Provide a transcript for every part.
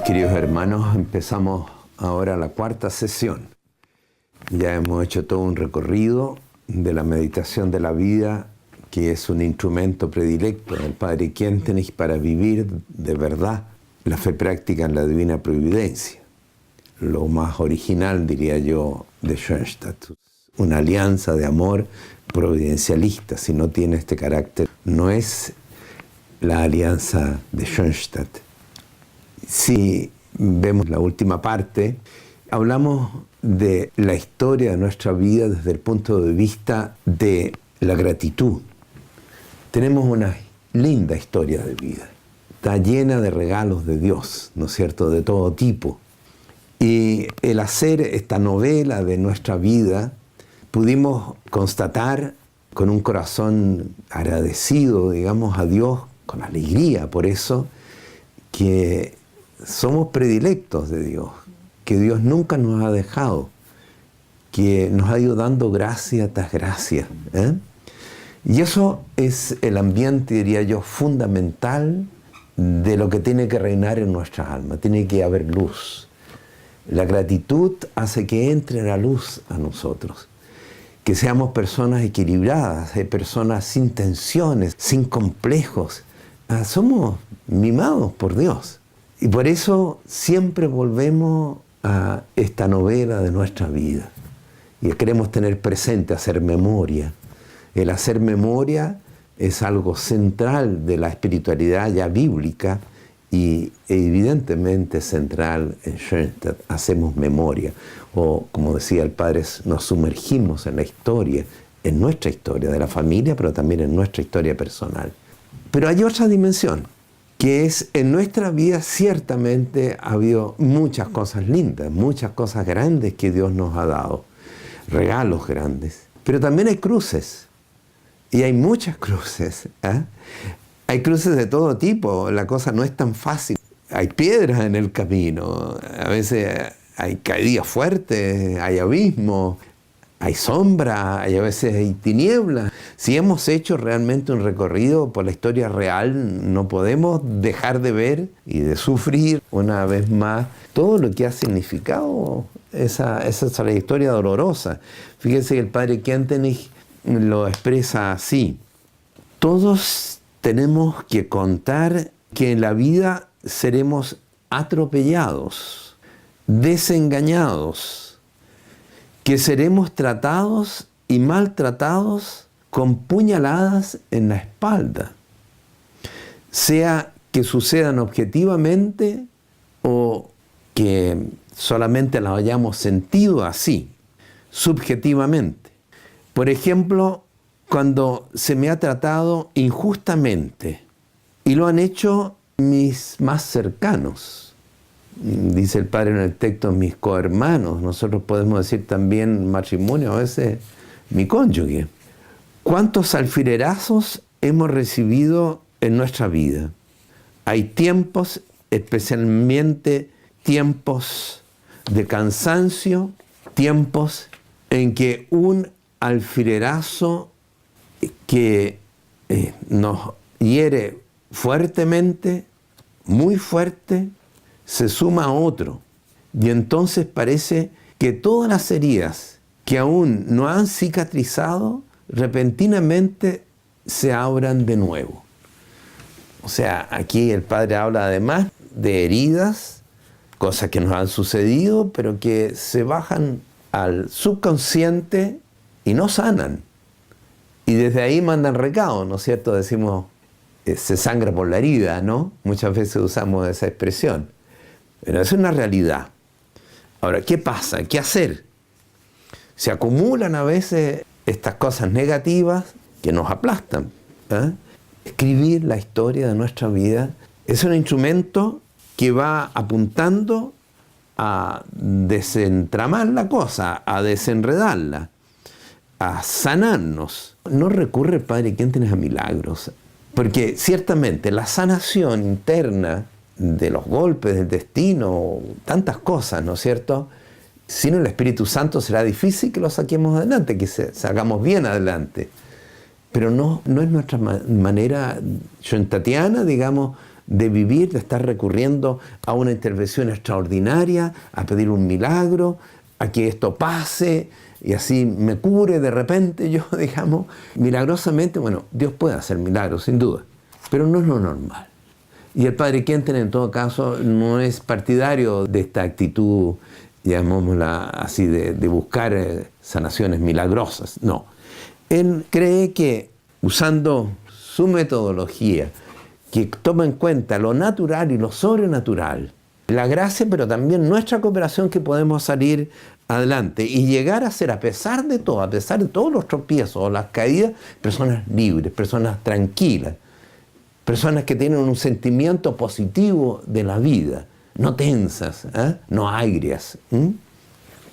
Queridos hermanos, empezamos ahora la cuarta sesión. Ya hemos hecho todo un recorrido de la meditación de la vida, que es un instrumento predilecto del Padre Kientenich para vivir de verdad la fe práctica en la divina providencia. Lo más original, diría yo, de Schoenstatt. Una alianza de amor providencialista, si no tiene este carácter, no es la alianza de Schoenstatt. Si vemos la última parte, hablamos de la historia de nuestra vida desde el punto de vista de la gratitud. Tenemos una linda historia de vida. Está llena de regalos de Dios, ¿no es cierto?, de todo tipo. Y el hacer esta novela de nuestra vida, pudimos constatar con un corazón agradecido, digamos, a Dios, con alegría por eso, que somos predilectos de Dios, que Dios nunca nos ha dejado, que nos ha ido dando gracia tras gracia. Y eso es el ambiente, diría yo, fundamental de lo que tiene que reinar en nuestras almas. Tiene que haber luz. La gratitud hace que entre la luz a nosotros. Que seamos personas equilibradas, personas sin tensiones, sin complejos. Somos mimados por Dios. Y por eso siempre volvemos a esta novela de nuestra vida. Y queremos tener presente, hacer memoria. El hacer memoria es algo central de la espiritualidad ya bíblica y evidentemente central en Schoenstatt. Hacemos memoria. O, como decía el Padre, nos sumergimos en la historia, en nuestra historia de la familia, pero también en nuestra historia personal. Pero hay otra dimensión, que es en nuestra vida ciertamente ha habido muchas cosas lindas, muchas cosas grandes que Dios nos ha dado, regalos grandes. Pero también hay cruces, y hay muchas cruces. Hay cruces de todo tipo, la cosa no es tan fácil. Hay piedras en el camino, a veces hay caídas fuertes, hay abismos, hay sombra, y a veces hay tinieblas. Si hemos hecho realmente un recorrido por la historia real, no podemos dejar de ver y de sufrir una vez más todo lo que ha significado esa trayectoria dolorosa. Fíjense que el Padre Kientenich lo expresa así. Todos tenemos que contar que en la vida seremos atropellados, desengañados, que seremos tratados y maltratados con puñaladas en la espalda, sea que sucedan objetivamente o que solamente las hayamos sentido así, subjetivamente. Por ejemplo, cuando se me ha tratado injustamente, y lo han hecho mis más cercanos. Dice el Padre en el texto, mis cohermanos. Nosotros podemos decir también matrimonio, a veces mi cónyuge. ¿Cuántos alfilerazos hemos recibido en nuestra vida? Hay tiempos, especialmente tiempos de cansancio, tiempos en que un alfilerazo que nos hiere fuertemente, muy fuerte, se suma a otro. Y entonces parece que todas las heridas que aún no han cicatrizado, repentinamente se abran de nuevo. O sea, aquí el Padre habla además de heridas, cosas que nos han sucedido, pero que se bajan al subconsciente y no sanan. Y desde ahí mandan recado, ¿no es cierto? Decimos, se sangra por la herida, ¿no? Muchas veces usamos esa expresión. Pero es una realidad. Ahora, ¿qué pasa? ¿Qué hacer? Se acumulan a veces estas cosas negativas que nos aplastan. Escribir la historia de nuestra vida es un instrumento que va apuntando a desentramar la cosa, a desenredarla, a sanarnos. No recurre el Padre Kientenich a milagros, porque ciertamente la sanación interna de los golpes del destino, tantas cosas, ¿no es cierto? Sin el Espíritu Santo será difícil que lo saquemos adelante, que sacamos bien adelante. Pero no es nuestra manera schoenstattiana, digamos, de vivir, de estar recurriendo a una intervención extraordinaria, a pedir un milagro, a que esto pase y así me cure de repente yo, digamos, milagrosamente. Bueno, Dios puede hacer milagros, sin duda, pero no es lo normal. Y el padre Kenten, en todo caso, no es partidario de esta actitud, llamémosla así, de buscar sanaciones milagrosas. No. Él cree que, usando su metodología, que toma en cuenta lo natural y lo sobrenatural, la gracia, pero también nuestra cooperación, que podemos salir adelante y llegar a ser, a pesar de todo, a pesar de todos los tropiezos o las caídas, personas libres, personas tranquilas, personas que tienen un sentimiento positivo de la vida, no tensas, no agrias.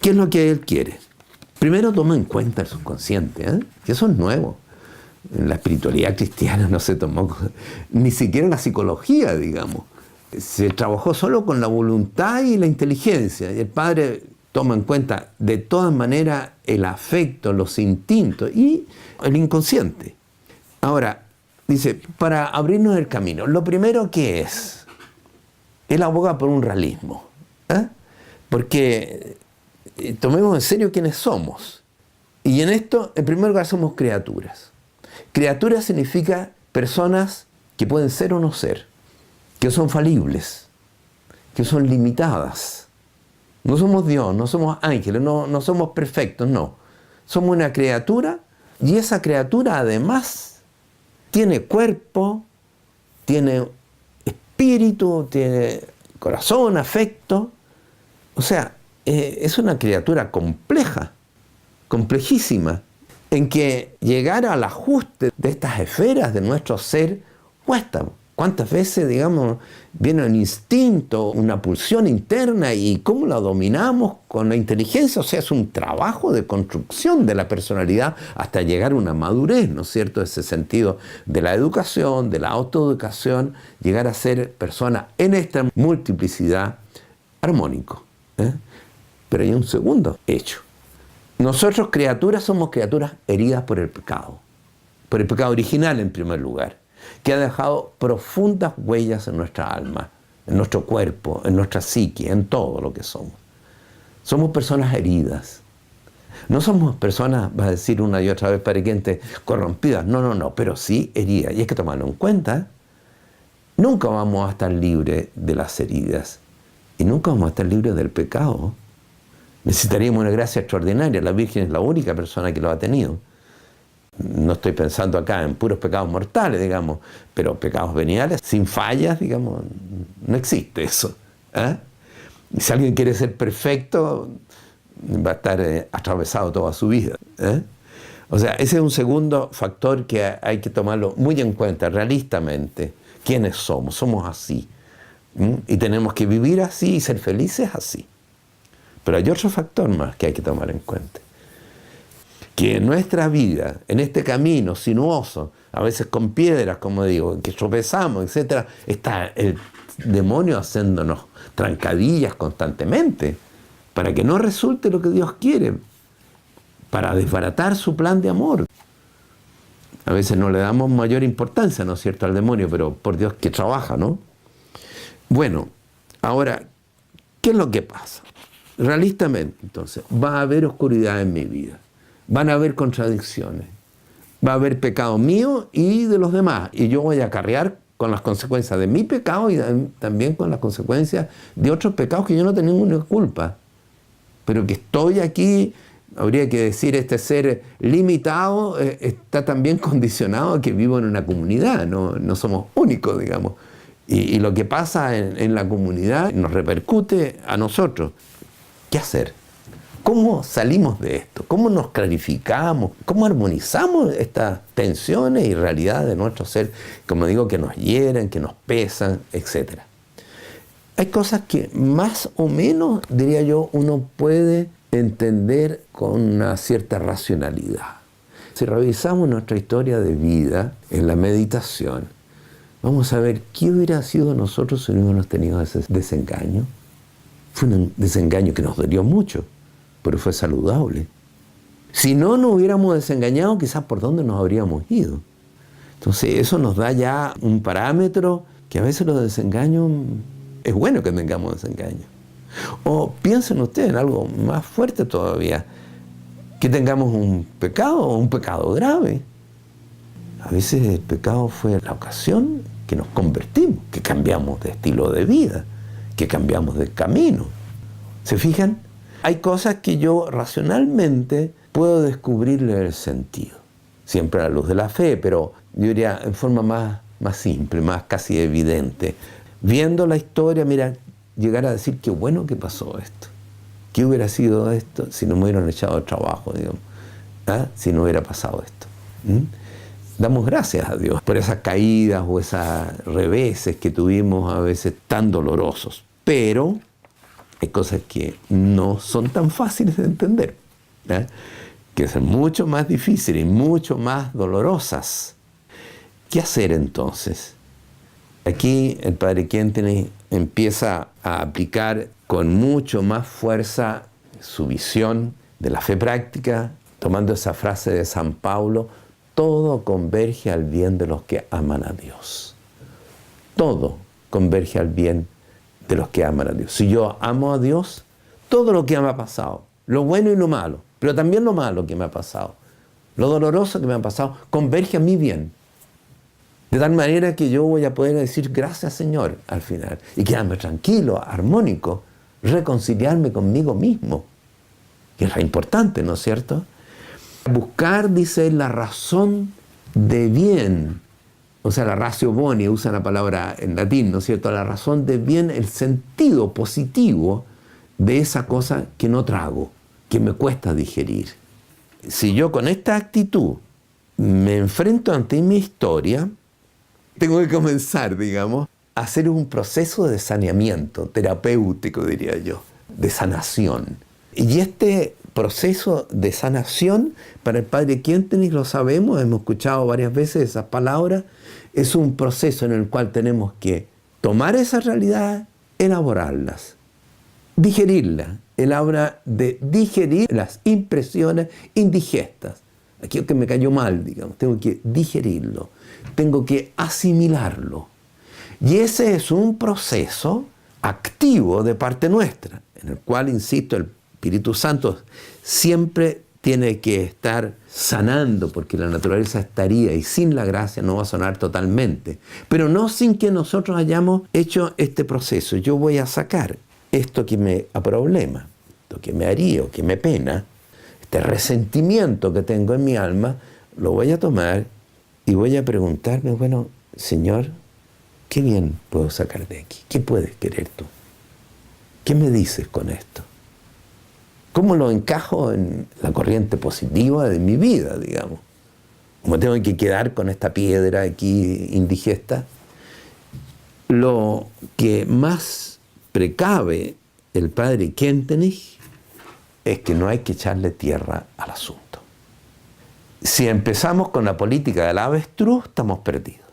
¿Qué es lo que él quiere? Primero, toma en cuenta el subconsciente, que eso es nuevo. En la espiritualidad cristiana no se tomó, ni siquiera en la psicología, digamos. Se trabajó solo con la voluntad y la inteligencia. Y el padre toma en cuenta de todas maneras el afecto, los instintos y el inconsciente. Ahora, dice, para abrirnos el camino, lo primero que es, él aboga por un realismo. Porque tomemos en serio quiénes somos. Y en esto, en primer lugar, somos criaturas. Criaturas significa personas que pueden ser o no ser, que son falibles, que son limitadas. No somos Dios, no somos ángeles, no somos perfectos, no. Somos una criatura, y esa criatura además tiene cuerpo, tiene espíritu, tiene corazón, afecto. O sea, es una criatura compleja, complejísima, en que llegar al ajuste de estas esferas de nuestro ser cuesta. ¿Cuántas veces, digamos, viene un instinto, una pulsión interna, y cómo la dominamos con la inteligencia? O sea, es un trabajo de construcción de la personalidad hasta llegar a una madurez, ¿no es cierto? Ese sentido de la educación, de la autoeducación, llegar a ser persona en esta multiplicidad armónico. Pero hay un segundo hecho. Nosotros, criaturas, somos criaturas heridas por el pecado original en primer lugar, que ha dejado profundas huellas en nuestra alma, en nuestro cuerpo, en nuestra psique, en todo lo que somos. Somos personas heridas. No somos personas, va a decir una y otra vez Padre Kenten, corrompidas. No, pero sí heridas. Y hay que tomarlo en cuenta. Nunca vamos a estar libres de las heridas. Y nunca vamos a estar libres del pecado. Necesitaríamos una gracia extraordinaria. La Virgen es la única persona que lo ha tenido. No estoy pensando acá en puros pecados mortales, digamos, pero pecados veniales, sin fallas, digamos, no existe eso. Y si alguien quiere ser perfecto, va a estar atravesado toda su vida. O sea, ese es un segundo factor que hay que tomarlo muy en cuenta, realistamente. ¿Quiénes somos? Somos así. Y tenemos que vivir así y ser felices así. Pero hay otro factor más que hay que tomar en cuenta. Que en nuestra vida, en este camino sinuoso, a veces con piedras, como digo, que tropezamos, etc., está el demonio haciéndonos trancadillas constantemente para que no resulte lo que Dios quiere, para desbaratar su plan de amor. A veces no le damos mayor importancia, ¿no es cierto?, al demonio, pero por Dios que trabaja, ¿no? Bueno, ahora, ¿qué es lo que pasa? Realistamente, entonces, va a haber oscuridad en mi vida. Van a haber contradicciones. Va a haber pecado mío y de los demás. Y yo voy a acarrear con las consecuencias de mi pecado y también con las consecuencias de otros pecados que yo no tengo ninguna culpa. Pero que estoy aquí, habría que decir, este ser limitado está también condicionado a que vivo en una comunidad. No somos únicos, digamos. Y lo que pasa en la comunidad nos repercute a nosotros. ¿Qué hacer? ¿Cómo salimos de esto? ¿Cómo nos clarificamos? ¿Cómo armonizamos estas tensiones y realidades de nuestro ser, como digo, que nos hieren, que nos pesan, etcétera? Hay cosas que más o menos, diría yo, uno puede entender con una cierta racionalidad. Si revisamos nuestra historia de vida en la meditación, vamos a ver qué hubiera sido nosotros si no hubiéramos tenido ese desengaño. Fue un desengaño que nos dolió mucho, pero fue saludable. Si no nos hubiéramos desengañado, quizás por dónde nos habríamos ido. Entonces eso nos da ya un parámetro que a veces los desengaños, es bueno que tengamos desengaños. O piensen ustedes en algo más fuerte todavía, que tengamos un pecado grave. A veces el pecado fue la ocasión que nos convertimos, que cambiamos de estilo de vida, que cambiamos de camino. ¿Se fijan? Hay cosas que yo racionalmente puedo descubrirle el sentido. Siempre a la luz de la fe, pero yo diría en forma más simple, más casi evidente. Viendo la historia, mira, llegar a decir qué bueno que pasó esto. ¿Qué hubiera sido esto si no me hubieran echado el trabajo, digamos? ¿Ah? Si no hubiera pasado esto. Damos gracias a Dios por esas caídas o esos reveses que tuvimos a veces tan dolorosos. Pero hay cosas que no son tan fáciles de entender, que son mucho más difíciles y mucho más dolorosas. ¿Qué hacer entonces? Aquí el padre Kentenich empieza a aplicar con mucho más fuerza su visión de la fe práctica, tomando esa frase de San Pablo: todo converge al bien de los que aman a Dios. Todo converge al bien de los que aman a Dios. Si yo amo a Dios, todo lo que me ha pasado, lo bueno y lo malo, pero también lo malo que me ha pasado, lo doloroso que me ha pasado, converge a mi bien. De tal manera que yo voy a poder decir gracias, Señor, al final, y quedarme tranquilo, armónico, reconciliarme conmigo mismo, que es lo importante, ¿no es cierto? Buscar, dice, la razón de bien, o sea, la ratio boni, usa la palabra en latín, ¿no es cierto? La razón de bien, el sentido positivo de esa cosa que no trago, que me cuesta digerir. Si yo con esta actitud me enfrento ante mi historia, tengo que comenzar, digamos, a hacer un proceso de saneamiento terapéutico, diría yo, de sanación. Y este proceso de sanación, para el padre Kentenich, lo sabemos, hemos escuchado varias veces esas palabras, es un proceso en el cual tenemos que tomar esas realidades, elaborarlas, digerirlas. Él habla de digerir las impresiones indigestas. Aquello que me cayó mal, digamos, tengo que digerirlo, tengo que asimilarlo. Y ese es un proceso activo de parte nuestra, en el cual, insisto, el Espíritu Santo siempre tiene que estar sanando, porque la naturaleza estaría, y sin la gracia no va a sanar totalmente, pero no sin que nosotros hayamos hecho este proceso. Yo voy a sacar esto que me aproblema, esto que me haría, que me pena, este resentimiento que tengo en mi alma, lo voy a tomar y voy a preguntarme, bueno, Señor, ¿qué bien puedo sacar de aquí? ¿Qué puedes querer tú? ¿Qué me dices con esto? ¿Cómo lo encajo en la corriente positiva de mi vida, digamos? ¿Cómo tengo que quedar con esta piedra aquí indigesta? Lo que más precave el padre Kentenich es que no hay que echarle tierra al asunto. Si empezamos con la política del avestruz, estamos perdidos.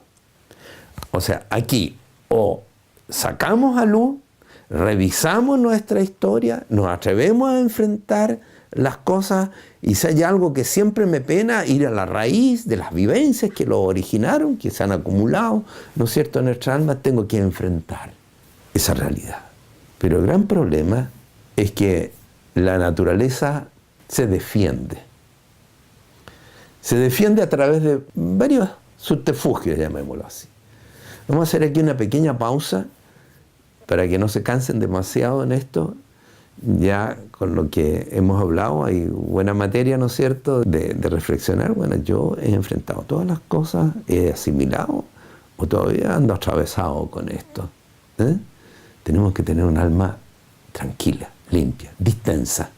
O sea, aquí o sacamos a luz, revisamos nuestra historia, nos atrevemos a enfrentar las cosas, y si hay algo que siempre me pena, ir a la raíz de las vivencias que lo originaron, que se han acumulado, ¿no es cierto?, en nuestra alma, tengo que enfrentar esa realidad. Pero el gran problema es que la naturaleza se defiende. Se defiende a través de varios subterfugios, llamémoslo así. Vamos a hacer aquí una pequeña pausa para que no se cansen demasiado en esto. Ya con lo que hemos hablado hay buena materia, ¿no es cierto?, de reflexionar. Bueno, yo he enfrentado todas las cosas, he asimilado, o todavía ando atravesado con esto. Tenemos que tener un alma tranquila, limpia, distensa.